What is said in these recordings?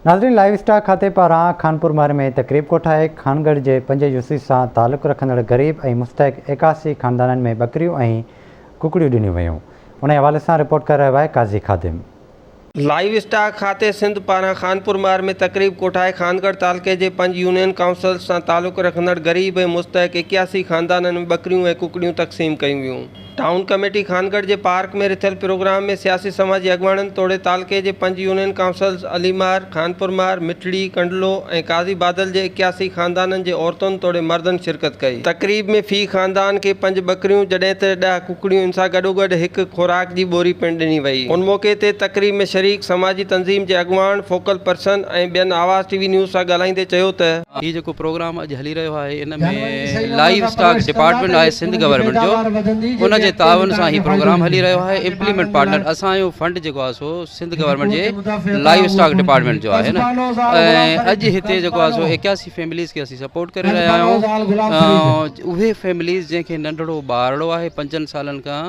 नाज़रीन, live stock खाते पारां खानपुर मार में तकरीब कोठाए खानगढ़ के 5 यूसी से ताल्लुक़ रखंदड़ गरीब और मुस्तहक 81 खानदाननि में बकरियों और कुकड़ियों ॾिनियूं वयूं। उन हवाले से रिपोर्ट कर रहा है काज़ी खादिम। लाइव स्टॉक खाते सिंध पारां खानपुर मार में तकरीब कोठाए खानगढ़ तालुके के 5 यूनियन काउंसिल से ताल्लुक़ रखंदड़ गरीब और मुस्तहक 81 खानदाननि में बकरियों और कुकड़ियों तक़सीम कयूं वयूं। टाउन कमेटी खानगढ़ के पार्क में रिथियल प्रोग्राम में सियासी समाजी अगवाननि तोड़े तालुके के 5 यूनियन काउंसिल्स अलीमार, खानपुर मार, मिठड़ी, कंडलो और काजी बादल के 81 खानदाननि के औरतुनि तोड़े मर्दनि शिरकत कई। तकरीब में फी खानदान के 5 बकरियों जडें ते 10 कुकड़ियों सां गॾोगॾु हिकु खुराक की बोरी पिणु ॾिनी वई। उन मौके ते तकरीब में शरीक समाजी तंज़ीम के अगवान, फोकल पर्सन और ॿियनि आवाज़ टीवी न्यूज़ सां ॻाल्हाईंदे चयो त ये जो प्रोग्राम अॼु हली रहियो आहे इन में लाइव स्टॉक डिपार्टमेंट आहे सिंध गवर्नमेंट जो, उन जे ताउन सां ही प्रोग्राम हली रहियो आहे। इम्प्लीमेंट पार्टनर असांजो फंड जेको आहे सो सिंध गवर्नमेंट जे लाइव स्टॉक डिपार्टमेंट जो आहे न। अॼु हिते जेको आहे सो 81 फैमिलीज़ खे असीं सपोर्ट करे रहिया आहियूं। उहे फैमिलीज़ जंहिंखे नंढड़ो ॿारड़ो आहे 5 सालनि खां,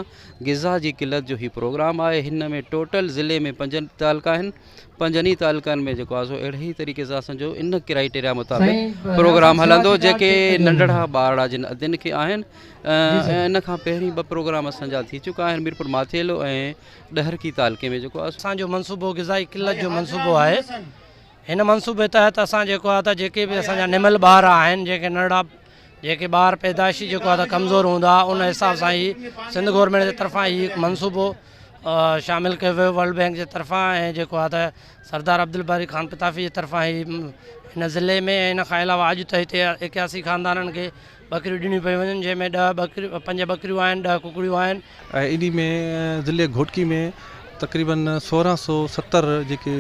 ग़िज़ा जी किलत जो ही प्रोग्राम आहे। हिन में टोटल ज़िले में 5 तालुका आहिनि। 5 तालुकनि में जेको आहे सो अहिड़े ई तरीक़े सां असांजो इन क्राइटेरिया मुताबिक़ प्रोग्राम हलंदो जेके नंढड़ा ॿारड़ा जिन अदिन खे आहिनि। इन खां पहिरीं 2 प्रोग्राम असांजा थी चुका आहिनि मीरपुर माथेलो ऐं ॾहरकी तालुके में जेको आहे असांजो मनसूबो ग़िज़ाई किलत जो मनसूबो आहे। हिन मनसूबे तहत असां जेको आहे त जेके बि असांजा निमल ॿार आहिनि, जेके नंढड़ा जेके ॿार पैदाइशी जेको आहे त कमज़ोर हूंदा, उन हिसाब सां ही सिंध गवर्नमेंट जे तरफ़ां ही हिकु मनसूबो शामिल कयो वियो वर्ल्ड बैंक जे तरफ़ां ऐं जेको आहे त सरदार अब्दुल बारी खान पिताफ़ी जे तरफ़ां ही हिन ज़िले में। इन खां अलावा अॼु त हिते 81 खानदाननि खे बकरियूं ॾिनियूं पियूं वञनि, जंहिंमें 5 बकरियूं आहिनि, 10 कुकड़ियूं आहिनि। इन में ज़िले घोटकी में तक़रीबन 1670 जेके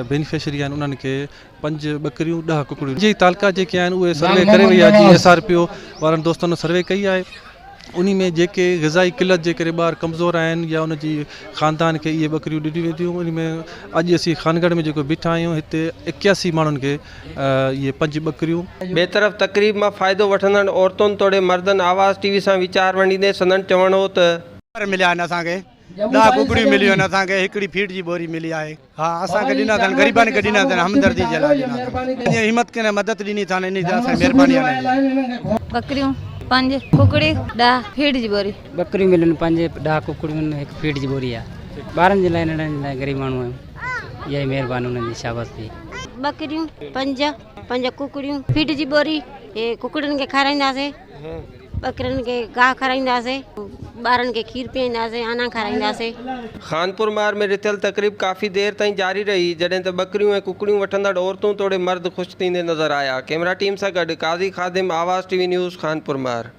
बेनिफिशरी आहिनि उन्हनि खे 5 बकरियूं 10 कुकड़ियूं जी तालुका जेके आहिनि उहे सर्वे करे वई आहे। जी SRPO वारनि दोस्तनि सर्वे कई आहे। उन में जेके ग़िज़ाई किलत जे करे ॿार कमज़ोर आहिनि या उन जी ख़ानदान खे इहे बकरियूं ॾिनियूं वेंदियूं। उन में अॼु असीं खानगढ़ में जेको बीठा आहियूं हिते 81 माण्हुनि खे इहे 5 बकरियूं। ॿिए तरफ़ तकरीब में फ़ाइदो वठंदड़ औरतुनि तोड़े मर्दनि आवाज़ टीवी से विचार वंडींदे संदन चवणो त मिलिया आहिनि असांखे 10 कुकड़ियूं मिलियूं आहिनि, असांखे हिकिड़ी फीड जी बोरी मिली आहे। हा, असांखे ॾिना अथनि, ग़रीबनि खे ॾिना अथनि, हमदर्दी जे लाइ ॾिना अथनि। हिम्मत के मदद ॾिनी अथनि, इन असांजी महिरबानी आहे। बकरियूं 5 कुकड़ी 10 फीड जी बोरी। बकरियूं मिलनि 5 10 कुकड़ियूं, 1 फीड जी बोरी आहे। ॿारनि जे लाइ नंढनि जे लाइ गरीब माण्हू आहियूं, इहा ई महिरबानी उन्हनि जी शाबाशी। बकरियूं 5 कुकड़ियूं फीड जी बोरी। ये कुकड़नि खे खाराईंदासीं, बकरियुनि खे गाह खाराईंदासीं, ॿारनि खे खीर पीआईंदासीं, अना खाराईंदासीं। खानपुर मार में रिथियल तकरीब काफ़ी देर ताईं जारी रही, जॾहिं त बकरियूं ऐं कुकड़ियूं वठंदड़ औरतूं तोड़े मर्द ख़ुशि थींदे नज़र आया। कैमरा टीम सां गॾु काज़ी खादिम, आवाज़ टीवी न्यूज़, खानपुर मार।